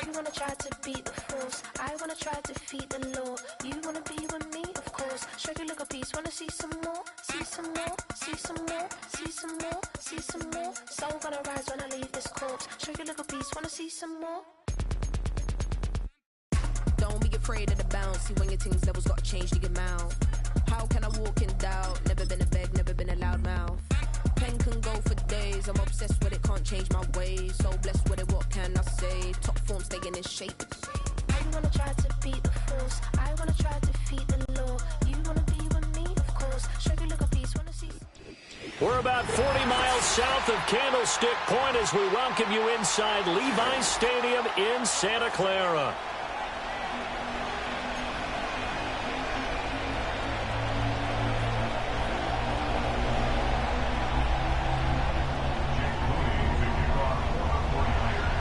You wanna try to beat the force, I wanna try to defeat the law. You wanna be with me, of course. Show you look a piece, wanna see some more, see some more, see some more, see some more, see some more. Soul gonna rise when I leave this corpse. Show you look a piece, wanna see some more. Don't be afraid of the bounce. See when your things levels got changed to your mouth. How can I walk in doubt? Never been a beg, never been a loud mouth. Pen can go for days. I'm obsessed with it, can't change my ways. So blessed with it, what can I say? Top form staying in shape. You wanna try to beat the force, I wanna try to defeat the law. You wanna be with me, of course. Show you look a piece, wanna see. We're about 40 miles south of Candlestick Point as we welcome you inside Levi's Stadium in Santa Clara.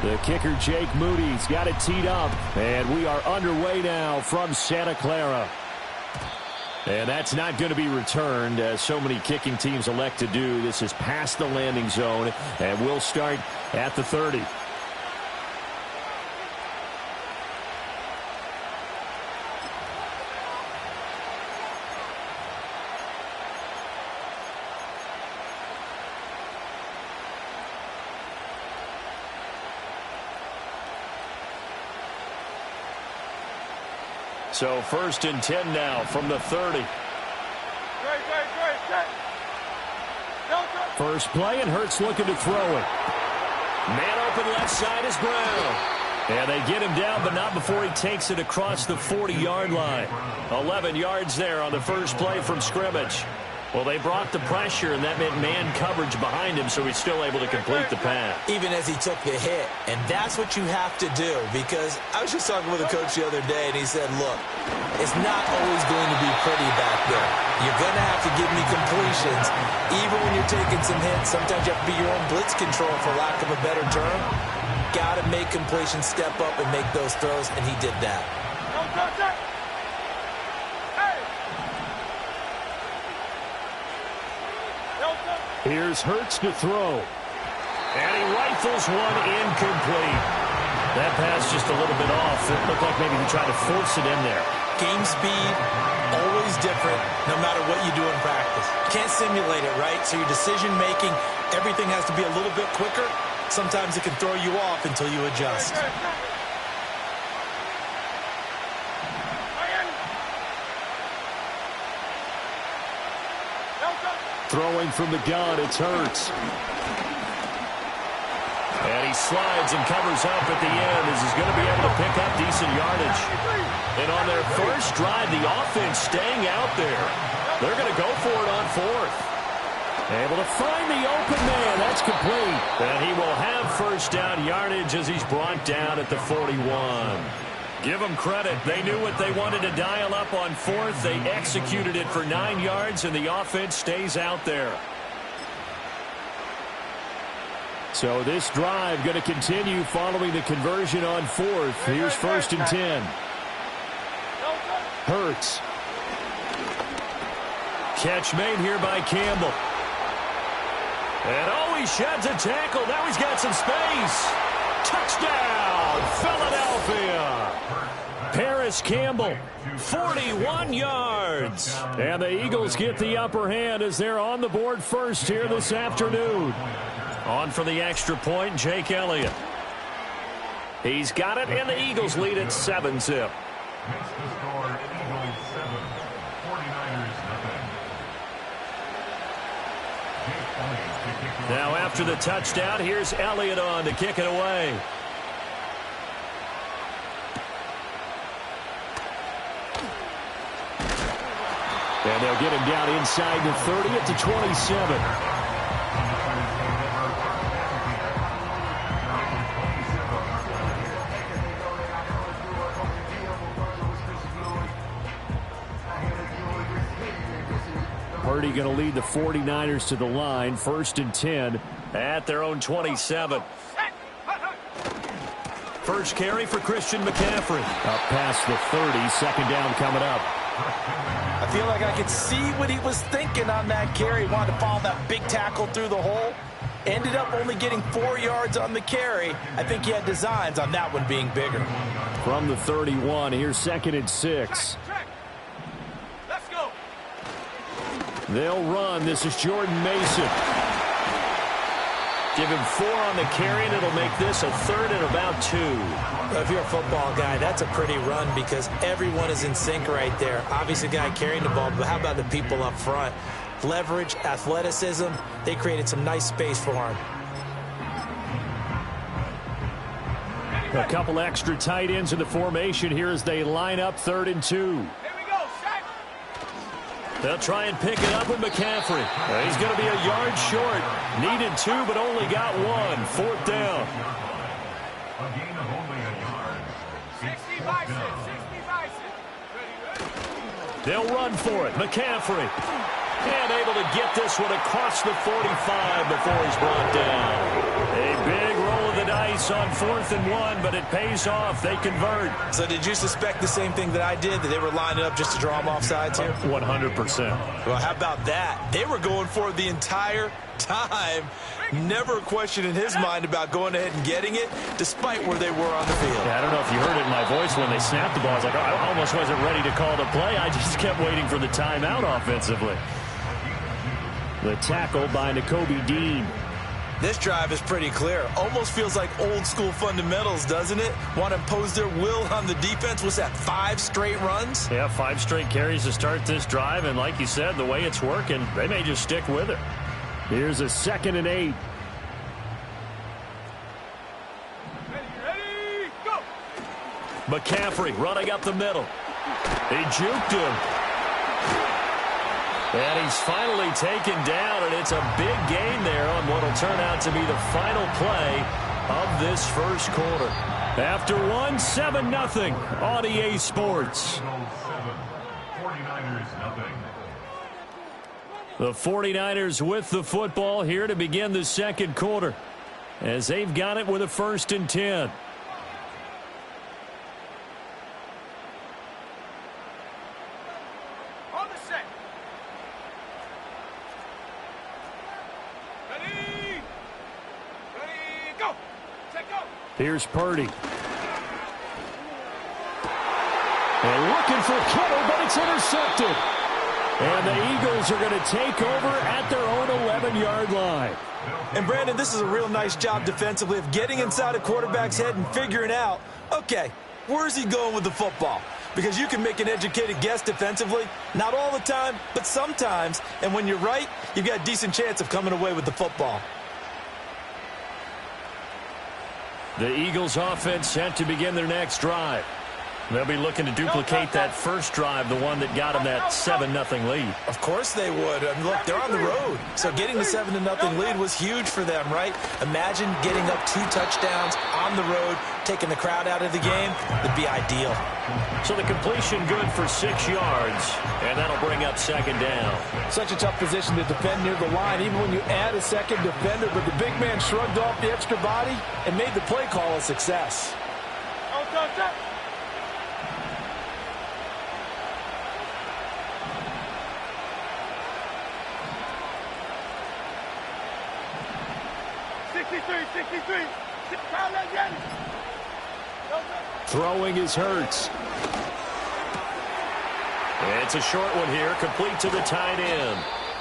The kicker, Jake Moody's got it teed up, and we are underway now from Santa Clara. And that's not going to be returned, as so many kicking teams elect to do. This is past the landing zone, and we'll start at the 30. So 1st and 10 now from the 30. First play, and Hurts looking to throw it. Man open left side is Brown. And they get him down, but not before he takes it across the 40-yard line. 11 yards there on the first play from scrimmage. Well, they brought the pressure, and that meant man coverage behind him, so he's still able to complete the pass. Even as he took the hit. And that's what you have to do, because I was just talking with a coach the other day, and he said, look, it's not always going to be pretty back there. You're going to have to give me completions. Even when you're taking some hits, sometimes you have to be your own blitz control, for lack of a better term. Got to make completions, step up, and make those throws, and he did that. Here's Hurts to throw. And he rifles one incomplete. That pass just a little bit off. It looked like maybe he tried to force it in there. Game speed, always different, no matter what you do in practice. Can't simulate it, right? So your decision-making, everything has to be a little bit quicker. Sometimes it can throw you off until you adjust. Throwing from the gun, it's Hurts. And he slides and covers up at the end as he's going to be able to pick up decent yardage. And on their first drive, the offense staying out there. They're going to go for it on 4th. Able to find the open man. That's complete. And he will have first down yardage as he's brought down at the 41. Give them credit. They knew what they wanted to dial up on 4th. They executed it for 9 yards, and the offense stays out there. So this drive going to continue following the conversion on 4th. Here's 1st and 10. Hurts. Catch made here by Campbell. And oh, he sheds a tackle. Now he's got some space. Touchdown, Philadelphia. Paris Campbell, 41 yards. And the Eagles get the upper hand as they're on the board first here this afternoon. On for the extra point, Jake Elliott. He's got it, and the Eagles lead at 7-zip. Now after the touchdown, here's Elliott on to kick it away. And they'll get him down inside the 30 at the 27. Purdy going to lead the 49ers to the line. 1st and 10 at their own 27. First carry for Christian McCaffrey. Up past the 30. 2nd down coming up. I feel like I could see what he was thinking on that carry. He wanted to follow that big tackle through the hole. Ended up only getting 4 yards on the carry. I think he had designs on that one being bigger. From the 31, here's 2nd and 6. Let's go. They'll run. This is Jordan Mason. Give him 4 on the carry, and it'll make this a 3rd and about 2. If you're a football guy, that's a pretty run because everyone is in sync right there. Obviously, the guy carrying the ball, but how about the people up front? Leverage, athleticism, they created some nice space for him. A couple extra tight ends in the formation here as they line up 3rd and 2. Here we go, Shaq. They'll try and pick it up with McCaffrey. He's going to be a yard short. Needed 2, but only got 1. 4th down. A gain of only a yard. 60 bison, 60 bison. Ready. They'll run for it. McCaffrey. And able to get this one across the 45 before he's brought down. A big roll of the dice on 4th and 1, but it pays off. They convert. So did you suspect the same thing that I did, that they were lining up just to draw them off sides here? 100%. Well, how about that? They were going for it the entire time. Never a question in his mind about going ahead and getting it, despite where they were on the field. Yeah, I don't know if you heard it in my voice when they snapped the ball. I was like, I almost wasn't ready to call the play. I just kept waiting for the timeout offensively. The tackle by Nakobe Dean. This drive is pretty clear. Almost feels like old school fundamentals, doesn't it? Want to impose their will on the defense. Was that 5 straight runs? Yeah, 5 straight carries to start this drive. And like you said, the way it's working, they may just stick with it. Here's a 2nd and 8. Ready, go. McCaffrey running up the middle. He juked him. And he's finally taken down, and it's a big gain there on what will turn out to be the final play of this first quarter. After 1, 7-0 on EA Sports. 49ers nothing. The 49ers with the football here to begin the second quarter as they've got it with a 1st and 10. On the set. Ready. Ready, go. Set, go. Here's Purdy. And looking for Kittle, but it's intercepted. And the Eagles are going to take over at their own 11-yard line. And, Brandon, this is a real nice job defensively of getting inside a quarterback's head and figuring out, okay, where's he going with the football? Because you can make an educated guess defensively, not all the time, but sometimes. And when you're right, you've got a decent chance of coming away with the football. The Eagles offense set to begin their next drive. They'll be looking to duplicate that first drive, the one that got them that 7-0 lead. Of course they would. I mean, look, they're on the road. So getting the 7-0 lead was huge for them, right? Imagine getting up 2 touchdowns on the road, taking the crowd out of the game. Would be ideal. So the completion good for 6 yards, and that'll bring up 2nd down. Such a tough position to defend near the line, even when you add a second defender, but the big man shrugged off the extra body and made the play call a success. Throwing is Hurts. It's a short one here, complete to the tight end.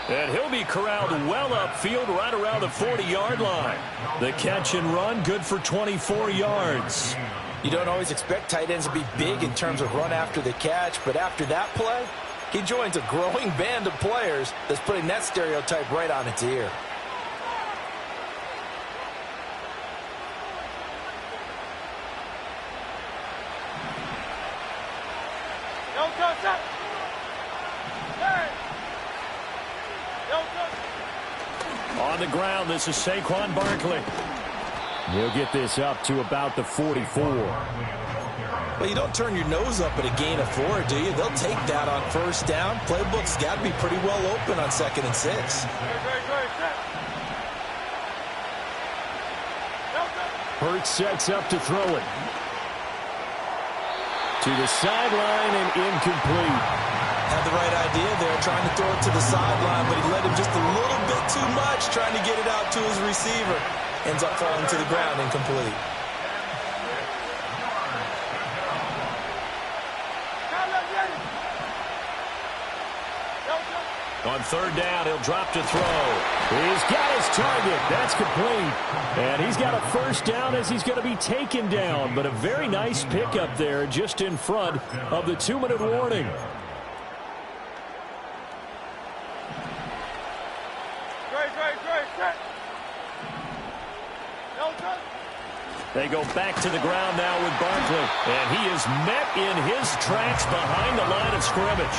And he'll be corralled well upfield right around the 40-yard line. The catch and run, good for 24 yards. You don't always expect tight ends to be big in terms of run after the catch, but after that play, he joins a growing band of players that's putting that stereotype right on its ear. On the ground, this is Saquon Barkley. He'll get this up to about the 44. Well, you don't turn your nose up at a gain of 4, do you? They'll take that on first down. Playbook's got to be pretty well open on 2nd and 6. Hurts sets up to throw it. To the sideline and incomplete. Had the right idea there, trying to throw it to the sideline, but he let him just a little bit too much, trying to get it out to his receiver. Ends up falling to the ground, incomplete. On third down, he'll drop to throw. He's got his target. That's complete. And he's got a first down as he's going to be taken down. But a very nice pickup there just in front of the 2-minute warning. They go back to the ground now with Barkley. And he is met in his tracks behind the line of scrimmage.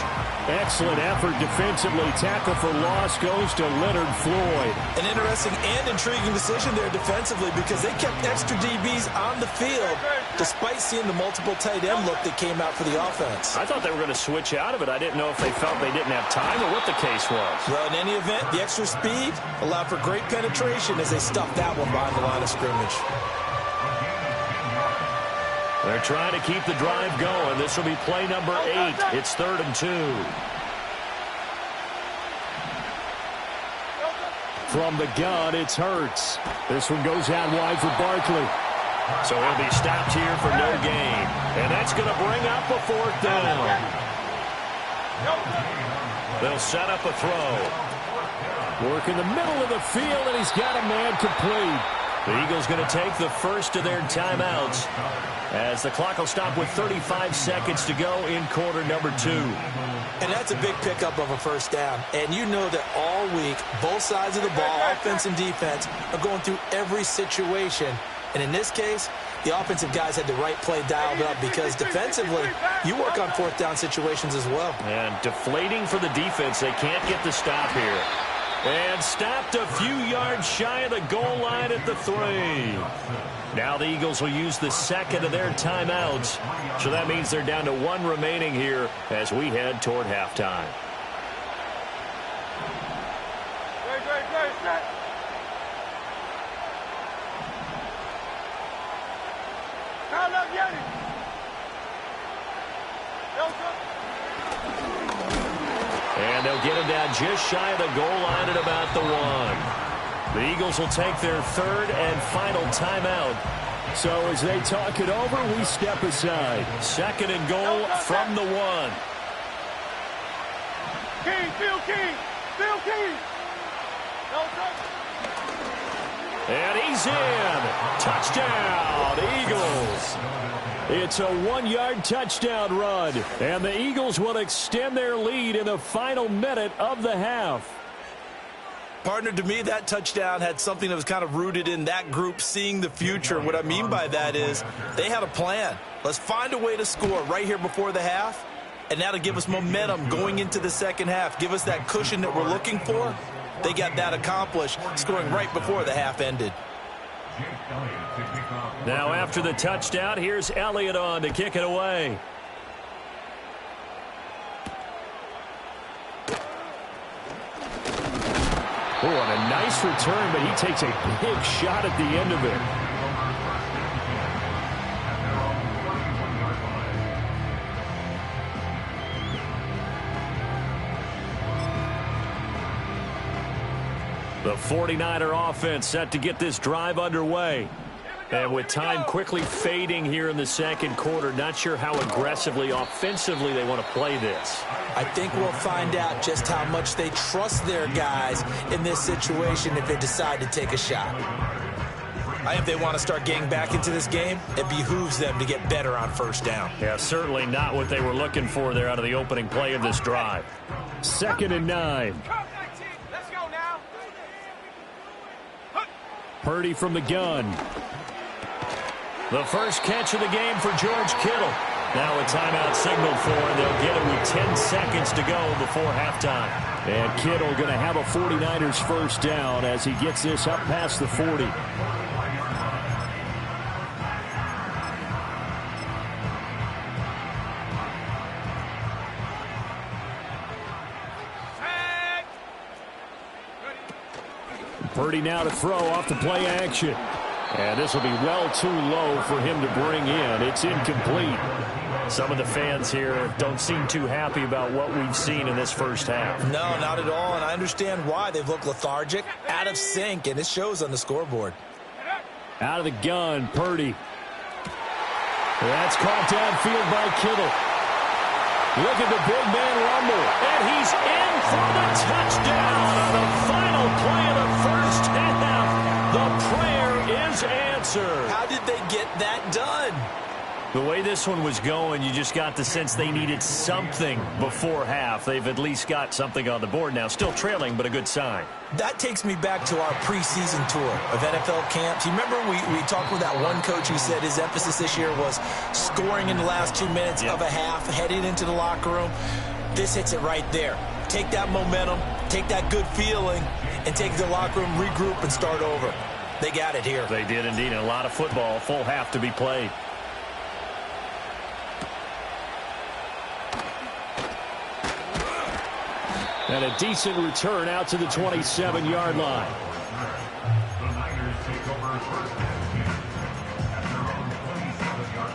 Excellent effort defensively. Tackle for loss goes to Leonard Floyd. An interesting and intriguing decision there defensively because they kept extra DBs on the field despite seeing the multiple tight end look that came out for the offense. I thought they were going to switch out of it. I didn't know if they felt they didn't have time or what the case was. Well, in any event, the extra speed allowed for great penetration as they stuffed that one behind the line of scrimmage. They're trying to keep the drive going. This will be play number 8. It's 3rd and 2. From the gun, it's Hurts. This one goes out wide for Barkley. So he'll be stopped here for no gain. And that's going to bring up a 4th down. They'll set up a throw. Work in the middle of the field, and he's got a man complete. The Eagles going to take the first of their timeouts as the clock will stop with 35 seconds to go in quarter number 2. And that's a big pickup of a first down. And you know that all week, both sides of the ball, offense and defense, are going through every situation. And in this case, the offensive guys had the right play dialed up because defensively, you work on 4th down situations as well. And deflating for the defense. They can't get the stop here. And stopped a few yards shy of the goal line at the 3. Now the Eagles will use the second of their timeouts. So that means they're down to 1 remaining here as we head toward halftime. And they'll get him down just shy of the goal line at about the 1. The Eagles will take their 3rd and final timeout. So as they talk it over, we step aside. 2nd and goal from the 1. And he's in. Touchdown, Eagles. It's a 1-yard touchdown run. And the Eagles will extend their lead in the final minute of the half. Partner, to me, that touchdown had something that was kind of rooted in that group seeing the future. What I mean by that is they had a plan. Let's find a way to score right here before the half, and that'll give us momentum going into the second half, give us that cushion that we're looking for. They got that accomplished, scoring right before the half ended. Now after the touchdown, here's Elliott on to kick it away. Oh, and a nice return, but he takes a big shot at the end of it. The 49er offense set to get this drive underway. And with time quickly fading here in the second quarter, not sure how aggressively, offensively they want to play this. I think we'll find out just how much they trust their guys in this situation if they decide to take a shot. I think if they want to start getting back into this game, it behooves them to get better on first down. Yeah, certainly not what they were looking for there out of the opening play of this drive. 2nd and 9. Let's go now. Purdy from the gun. The first catch of the game for George Kittle. Now a timeout signaled for, and they'll get it with 10 seconds to go before halftime. And Kittle going to have a 49ers first down as he gets this up past the 40. Purdy now to throw off the play action. And this will be well too low for him to bring in. It's incomplete. Some of the fans here don't seem too happy about what we've seen in this first half. No, not at all, and I understand why. They've looked lethargic, out of sync, and it shows on the scoreboard. Out of the gun, Purdy. That's caught downfield by Kittle. Look at the big man rumble. And he's in for the touchdown on the final play of the first half. The prayer is answered. How did they get that done? The way this one was going, you just got the sense they needed something before half. They've at least got something on the board now. Still trailing, but a good sign. That takes me back to our preseason tour of NFL camps. You remember we talked with that one coach who said his emphasis this year was scoring in the last 2 minutes of a half, heading into the locker room. This hits it right there. Take that momentum, take that good feeling, and take the locker room, regroup, and start over. They got it here. They did indeed, and a lot of football, full half to be played. And a decent return out to the 27-yard line. The Niners take over first and 10 at their own 27-yard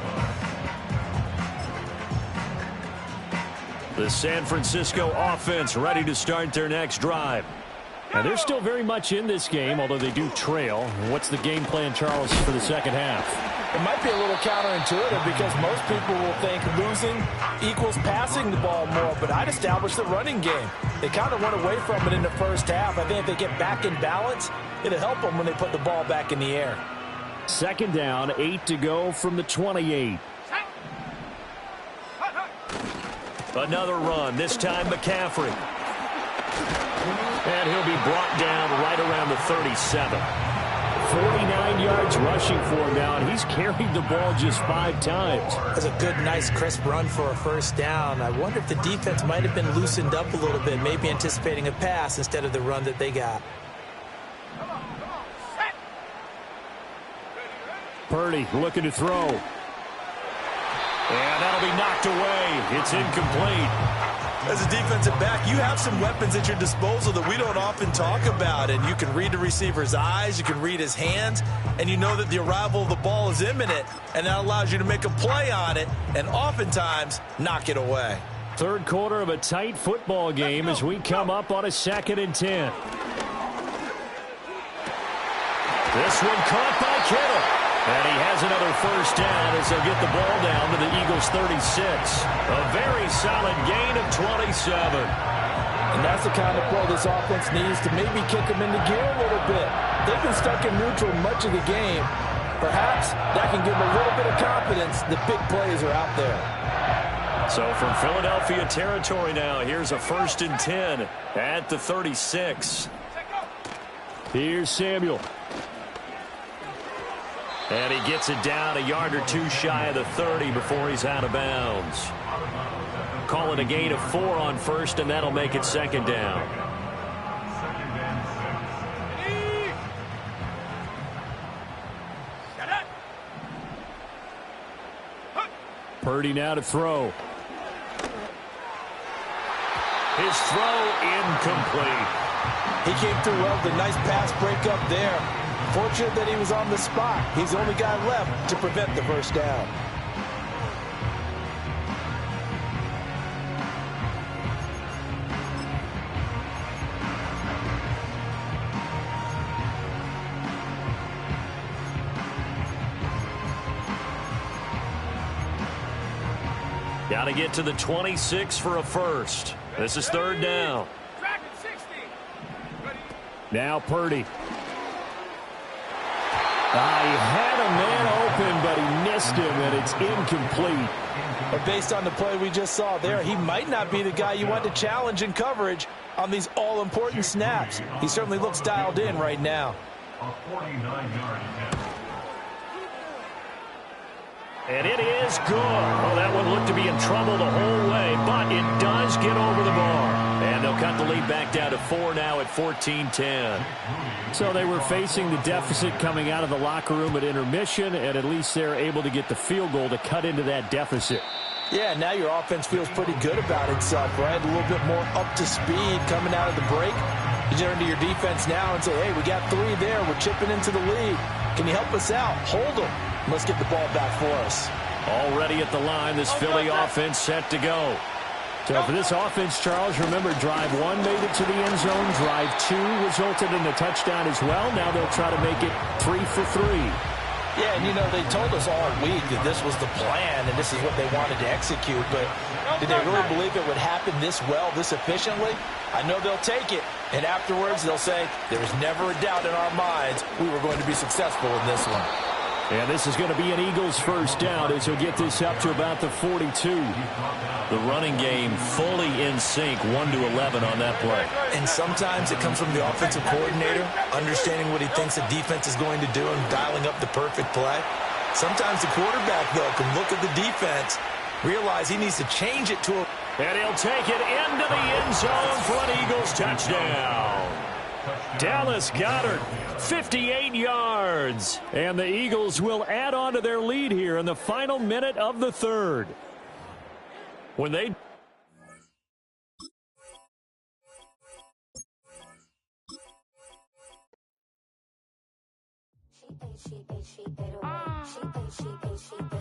line. The San Francisco offense ready to start their next drive. And they're still very much in this game, although they do trail. What's the game plan, Charles, for the second half? It might be a little counterintuitive because most people will think losing equals passing the ball more, but I'd establish the running game. They kind of went away from it in the first half. I think if they get back in balance, it'll help them when they put the ball back in the air. Second down, 8 to go from the 28. Another run, this time McCaffrey. And he'll be brought down right around the 37. 49 yards rushing for him now, and he's carried the ball just 5 times. That's a good, nice, crisp run for a first down. I wonder if the defense might have been loosened up a little bit, maybe anticipating a pass instead of the run that they got. Purdy looking to throw. And that'll be knocked away. It's incomplete. As a defensive back, you have some weapons at your disposal that we don't often talk about, and you can read the receiver's eyes, you can read his hands, and you know that the arrival of the ball is imminent, and that allows you to make a play on it and oftentimes knock it away. Third quarter of a tight football game as we come up on a 2nd and 10. This one caught by Kittle. And he has another first down as they'll get the ball down to the Eagles' 36. A very solid gain of 27. And that's the kind of play this offense needs to maybe kick them into gear a little bit. They've been stuck in neutral much of the game. Perhaps that can give them a little bit of confidence. The big plays are out there. So from Philadelphia territory now, here's a 1st and 10 at the 36. Here's Samuel. And he gets it down a yard or 2 shy of the 30 before he's out of bounds. Call it a gain of 4 on first, and that'll make it 2nd down. Purdy now to throw. His throw incomplete. He came through well with a nice pass break up there. Fortunate that he was on the spot. He's the only guy left to prevent the first down. Got to get to the 26 for a first. This is 3rd down. Now Purdy. He had a man open, but he missed him, and it's incomplete. But based on the play we just saw there, he might not be the guy you want to challenge in coverage on these all-important snaps. He certainly looks dialed in right now. A 49-yard attempt. And it is good. Oh, that one looked to be in trouble the whole way, but it does get over the bar. And they'll cut the lead back down to 4 now at 14-10. So they were facing the deficit coming out of the locker room at intermission, and at least they're able to get the field goal to cut into that deficit. Yeah, now your offense feels pretty good about itself, right? A little bit more up to speed coming out of the break. You turn to your defense now and say, hey, we got 3 there. We're chipping into the lead. Can you help us out? Hold them. Let's get the ball back for us. Already at the line, this Philly offense set to go. So for this offense, Charles, remember, drive 1 made it to the end zone. Drive 2 resulted in a touchdown as well. Now they'll try to make it 3 for 3. Yeah, and they told us all week that this was the plan and this is what they wanted to execute, but did they really believe it would happen this well, this efficiently? I know they'll take it, and afterwards they'll say, there was never a doubt in our minds we were going to be successful in this one. And this is going to be an Eagles first down as he'll get this up to about the 42. The running game fully in sync, 1-11 on that play. And sometimes it comes from the offensive coordinator, understanding what he thinks the defense is going to do and dialing up the perfect play. Sometimes the quarterback, though, can look at the defense, realize he needs to change it to a... And he'll take it into the end zone for an Eagles touchdown. Dallas Goedert, 58 yards. And the Eagles will add on to their lead here in the final minute of the third. When they...